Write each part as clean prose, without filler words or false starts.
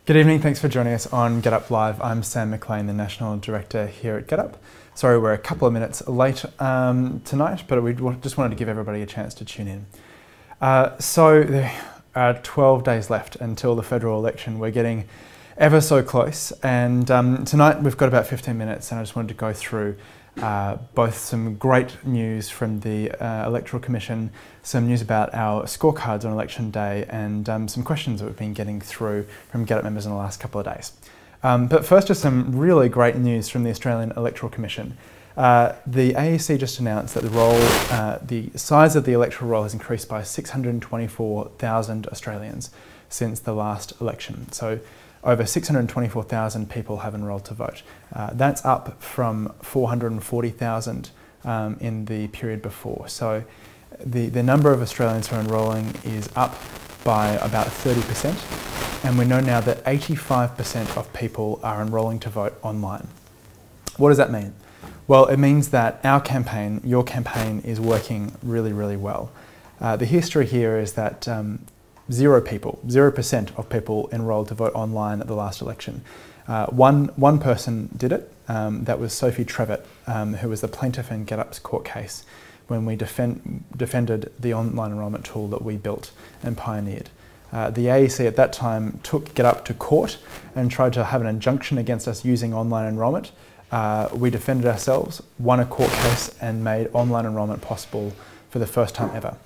Good evening, thanks for joining us on GetUp Live. I'm Sam Mclean, the National Director here at GetUp. Sorry we're a couple of minutes late tonight, but we just wanted to give everybody a chance to tune in. So there are 12 days left until the federal election. We're getting ever so close, and tonight we've got about 15 minutes, and I just wanted to go through both some great news from the Electoral Commission, some news about our scorecards on election day, and some questions that we've been getting through from GetUp members in the last couple of days. But first, just some really great news from the Australian Electoral Commission. The AEC just announced that the size of the electoral roll has increased by 624,000 Australians since the last election. So over 624,000 people have enrolled to vote. That's up from 440,000 in the period before. So the number of Australians who are enrolling is up by about 30%, and we know now that 85% of people are enrolling to vote online. What does that mean? Well, it means that our campaign, your campaign, is working really, really well. The history here is that 0% of people enrolled to vote online at the last election. One person did it, that was Sophie Trevitt, who was the plaintiff in GetUp's court case when we defended the online enrolment tool that we built and pioneered. The AEC at that time took GetUp to court and tried to have an injunction against us using online enrolment. We defended ourselves, won a court case, and made online enrolment possible for the first time ever.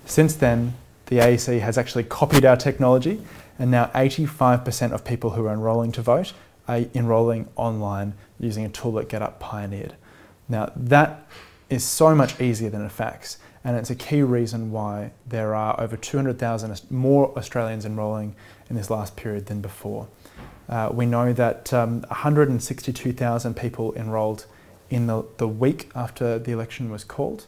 Since then, the AEC has actually copied our technology, and now 85% of people who are enrolling to vote are enrolling online using a tool that GetUp pioneered. Now that is so much easier than a fax, and it's a key reason why there are over 200,000 more Australians enrolling in this last period than before. We know that 162,000 people enrolled in the week after the election was called,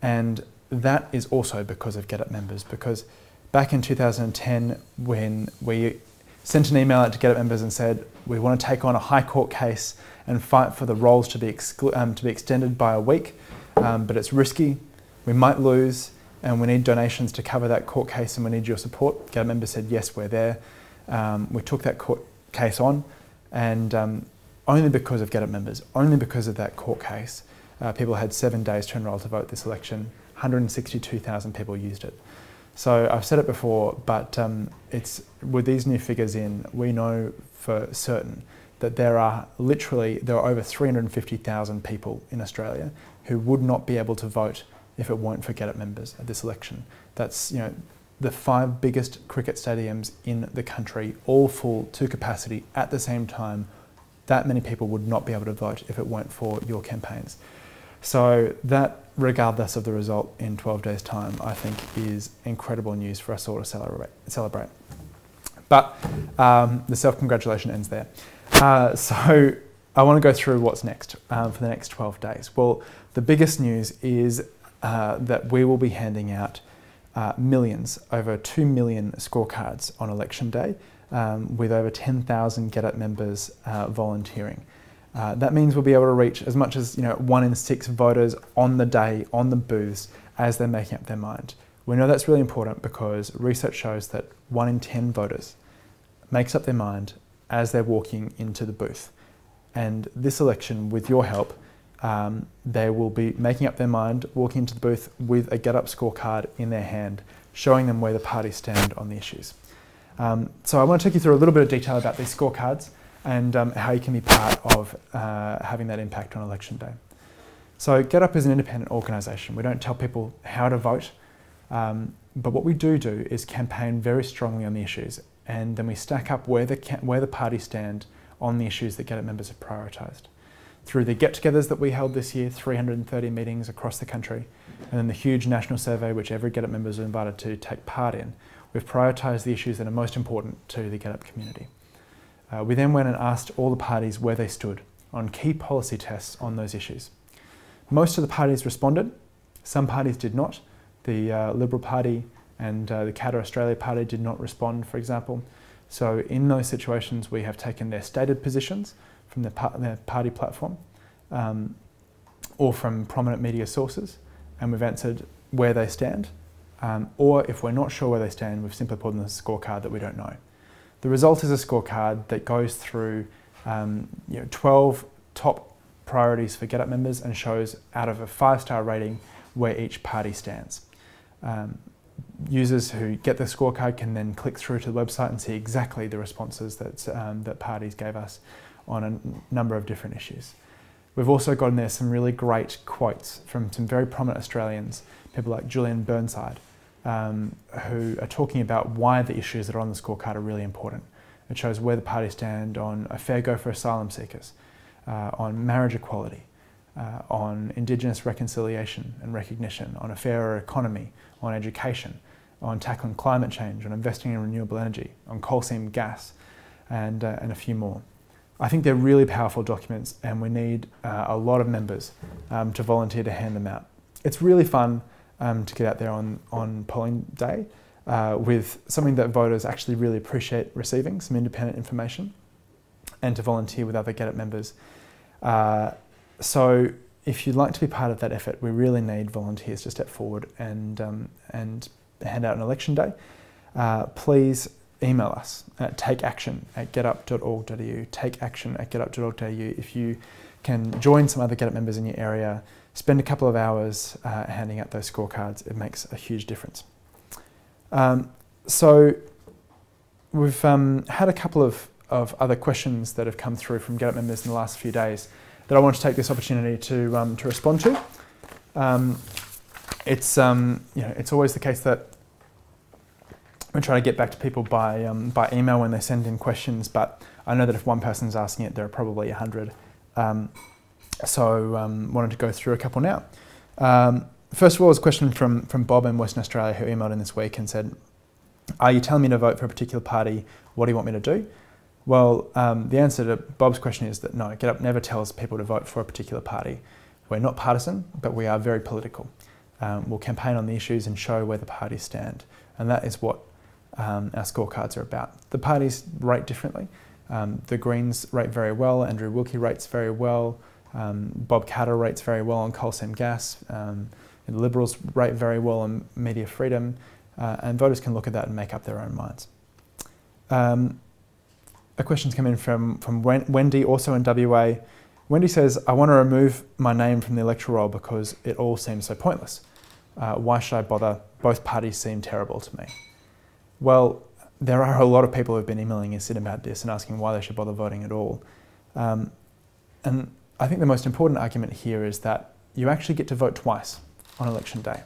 and that is also because of GetUp members, because back in 2010, when we sent an email out to GetUp members and said, we want to take on a High Court case and fight for the rolls to be extended by a week, but it's risky, we might lose, and we need donations to cover that court case, and we need your support. GetUp members said, yes, we're there. We took that court case on, and only because of GetUp members, only because of that court case, people had 7 days to enrol to vote this election. 162,000 people used it. So I've said it before, but with these new figures in, we know for certain that there are over 350,000 people in Australia who would not be able to vote if it weren't for GetUp members at this election. That's, the 5 biggest cricket stadiums in the country, all full to capacity at the same time. That many people would not be able to vote if it weren't for your campaigns. So that, regardless of the result in 12 days' time, I think is incredible news for us all to celebrate. But the self-congratulation ends there. So I want to go through what's next for the next 12 days. Well, the biggest news is that we will be handing out millions, over 2 million scorecards on election day, with over 10,000 GetUp members volunteering. That means we'll be able to reach as much as 1 in 6 voters on the day, on the booths, as they're making up their mind. We know that's really important because research shows that 1 in 10 voters makes up their mind as they're walking into the booth. And this election, with your help, they will be making up their mind, walking into the booth with a GetUp scorecard in their hand, showing them where the parties stand on the issues. So I want to take you through a little bit of detail about these scorecards and how you can be part of having that impact on election day. So GetUp is an independent organisation. We don't tell people how to vote, but what we do is campaign very strongly on the issues, and then we stack up where the parties stand on the issues that GetUp members have prioritised. Through the get-togethers that we held this year, 330 meetings across the country, and then the huge national survey which every GetUp member is invited to take part in, we've prioritised the issues that are most important to the GetUp community. We then went and asked all the parties where they stood on key policy tests on those issues. Most of the parties responded, some parties did not. The Liberal Party and the Katter Australia Party did not respond, for example. So in those situations, we have taken their stated positions from their party platform or from prominent media sources, and we've answered where they stand. Or if we're not sure where they stand, we've simply put on the scorecard that we don't know. The result is a scorecard that goes through 12 top priorities for GetUp members and shows out of a 5-star rating where each party stands. Users who get the scorecard can then click through to the website and see exactly the responses that parties gave us on a number of different issues. We've also got in there some really great quotes from some very prominent Australians, people like Julian Burnside, who are talking about why the issues that are on the scorecard are really important. It shows where the parties stand on a fair go for asylum seekers, on marriage equality, on Indigenous reconciliation and recognition, on a fairer economy, on education, on tackling climate change, on investing in renewable energy, on coal seam gas, and a few more. I think they're really powerful documents, and we need a lot of members to volunteer to hand them out. It's really fun to get out there on polling day with something that voters actually really appreciate receiving, some independent information, and to volunteer with other GetUp members. So if you'd like to be part of that effort, we really need volunteers to step forward and hand out on election day. Please email us at takeaction@getup.org.au, takeaction@getup.org.au. If you can join some other GetUp members in your area, spend a couple of hours handing out those scorecards. It makes a huge difference. So we've had a couple of other questions that have come through from GetUp members in the last few days that I want to take this opportunity to respond to. It's always the case that we try to get back to people by email when they send in questions, but I know that if one person's asking it, there are probably 100. So wanted to go through a couple now. First of all, is a question from Bob in Western Australia, who emailed in this week and said, "Are you telling me to vote for a particular party? What do you want me to do?" Well, the answer to Bob's question is that no, GetUp never tells people to vote for a particular party. We're not partisan, but we are very political. We'll campaign on the issues and show where the parties stand, and that is what our scorecards are about. The parties rate differently. The Greens rate very well, Andrew Wilkie rates very well, Bob Catter rates very well on coal seam gas, the Liberals rate very well on media freedom, and voters can look at that and make up their own minds. A question's come in from Wendy, also in WA. Wendy says, "I want to remove my name from the electoral roll because it all seems so pointless. Why should I bother? Both parties seem terrible to me." Well, there are a lot of people who have been emailing us in about this and asking why they should bother voting at all. And I think the most important argument here is that you actually get to vote twice on election day.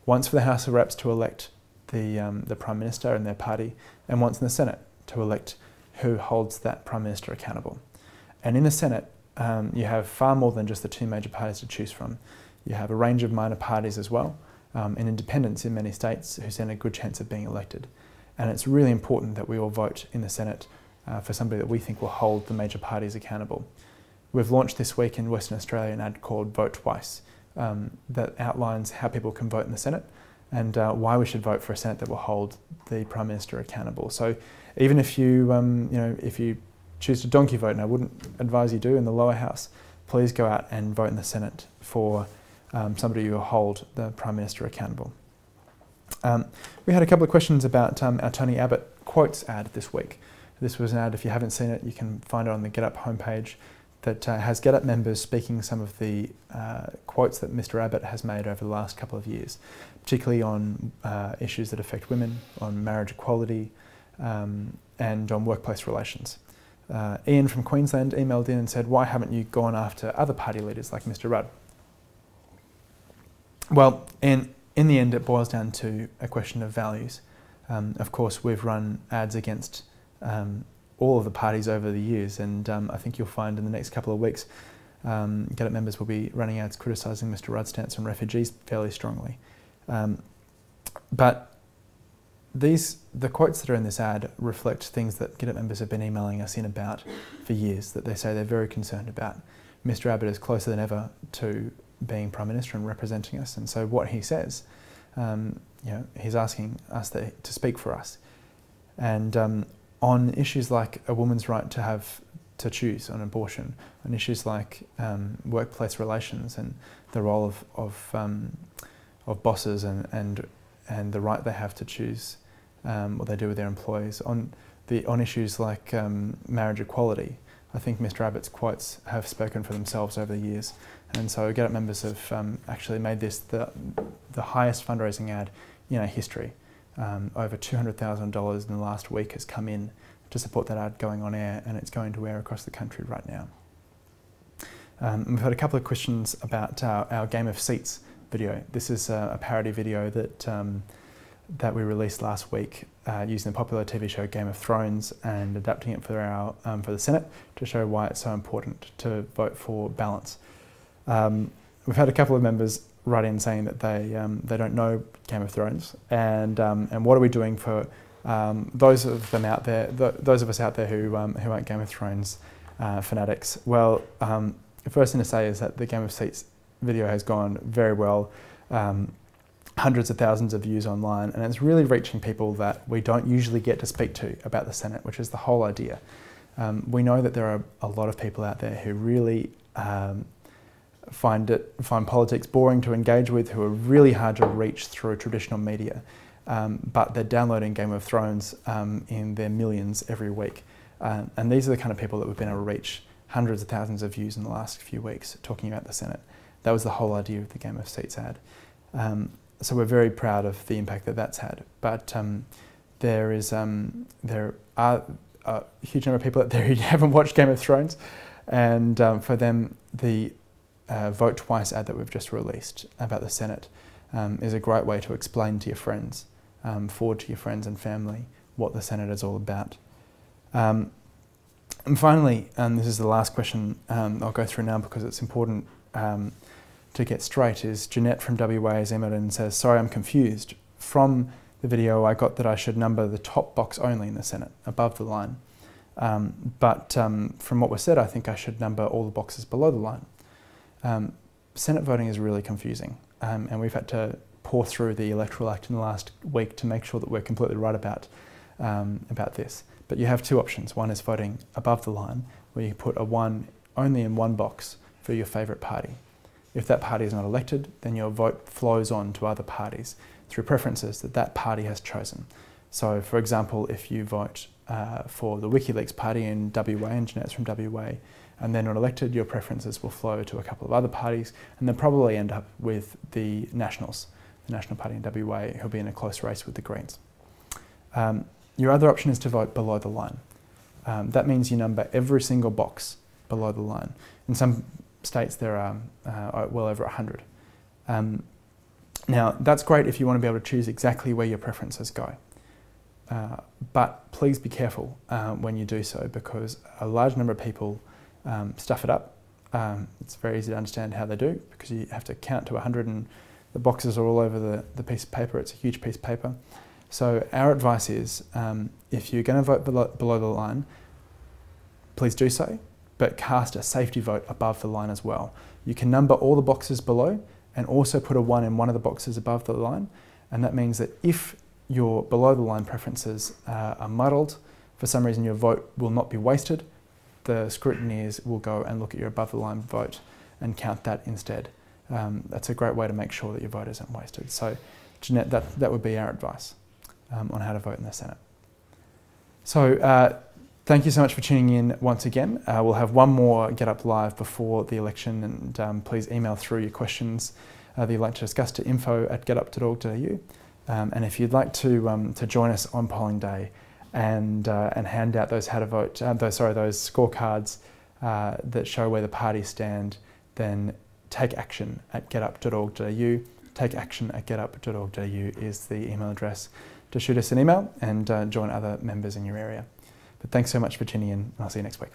Once for the House of Reps to elect the Prime Minister and their party, and once in the Senate to elect who holds that Prime Minister accountable. And in the Senate, you have far more than just the two major parties to choose from. You have a range of minor parties as well, and independents in many states who stand a good chance of being elected. And it's really important that we all vote in the Senate for somebody that we think will hold the major parties accountable. We've launched this week in Western Australia an ad called Vote Twice that outlines how people can vote in the Senate and why we should vote for a Senate that will hold the Prime Minister accountable. So even if you, if you choose to donkey vote, and I wouldn't advise you do in the lower house, please go out and vote in the Senate for somebody who will hold the Prime Minister accountable. We had a couple of questions about our Tony Abbott quotes ad this week. This was an ad, if you haven't seen it, you can find it on the GetUp homepage, that has GetUp members speaking some of the quotes that Mr. Abbott has made over the last couple of years, particularly on issues that affect women, on marriage equality, and on workplace relations. Ian from Queensland emailed in and said, "Why haven't you gone after other party leaders like Mr. Rudd?" Well, in the end, it boils down to a question of values. Of course, we've run ads against all of the parties over the years, and I think you'll find in the next couple of weeks, GetUp members will be running ads criticising Mr. Rudd's stance on refugees fairly strongly. But the quotes that are in this ad reflect things that GetUp members have been emailing us in about for years, that they say they're very concerned about. Mr. Abbott is closer than ever to being Prime Minister and representing us, and so what he says, he's asking us to speak for us. And on issues like a woman's right to choose on abortion, on issues like workplace relations and the role of bosses and the right they have to choose what they do with their employees, on on issues like marriage equality. I think Mr. Abbott's quotes have spoken for themselves over the years, and so GetUp members have actually made this the highest fundraising ad in our history. Over $200,000 in the last week has come in to support that ad going on air, and it's going to air across the country right now. We've had a couple of questions about our Game of Seats video. This is a parody video that we released last week using the popular TV show Game of Thrones and adapting it for the Senate to show why it's so important to vote for balance. We've had a couple of members write in saying that they don't know Game of Thrones, and what are we doing for those of us out there who aren't Game of Thrones fanatics? Well, the first thing to say is that the Game of Seats video has gone very well. Hundreds of thousands of views online, and it's really reaching people that we don't usually get to speak to about the Senate, which is the whole idea. We know that there are a lot of people out there who really find politics boring to engage with, who are really hard to reach through traditional media, but they're downloading Game of Thrones in their millions every week. And these are the kind of people that we've been able to reach. Hundreds of thousands of views in the last few weeks talking about the Senate. That was the whole idea of the Game of Seats ad. So we're very proud of the impact that that's had. But there are a huge number of people out there who haven't watched Game of Thrones, and for them, the Vote Twice ad that we've just released about the Senate is a great way to explain to your friends, forward to your friends and family, what the Senate is all about. And finally, this is the last question I'll go through now because it's important to get straight, is Jeanette from WA has emailed and says, sorry, I'm confused. From the video, I got that I should number the top box only in the Senate, above the line. But from what was said, I think I should number all the boxes below the line. Senate voting is really confusing, and we've had to pore through the Electoral Act in the last week to make sure that we're completely right about this. But you have two options. One is voting above the line, where you put a 1 only in one box for your favourite party. If that party is not elected, then your vote flows on to other parties through preferences that party has chosen. So, for example, if you vote for the WikiLeaks party in WA, and Jeanette's from WA, and they're not elected, your preferences will flow to a couple of other parties, and they'll probably end up with the Nationals, the National Party in WA, who'll be in a close race with the Greens. Your other option is to vote below the line. That means you number every single box below the line. In some states there are well over 100. Now that's great if you want to be able to choose exactly where your preferences go. But please be careful when you do so, because a large number of people stuff it up. It's very easy to understand how they do, because you have to count to 100 and the boxes are all over the piece of paper. It's a huge piece of paper. So our advice is, if you're going to vote below the line, please do so, but cast a safety vote above the line as well. You can number all the boxes below and also put a 1 in one of the boxes above the line, and that means that if your below the line preferences are muddled, for some reason your vote will not be wasted, the scrutineers will go and look at your above the line vote and count that instead. That's a great way to make sure that your vote isn't wasted. So Jeanette, that would be our advice on how to vote in the Senate. So thank you so much for tuning in once again. We'll have one more GetUp Live before the election, and please email through your questions that you'd like to discuss to info@getup.org.au. And if you'd like to join us on polling day and hand out those those scorecards that show where the parties stand, then take action at getup.org.au. Take action at getup.org.au is the email address to shoot us an email and join other members in your area. But thanks so much for tuning in, and I'll see you next week.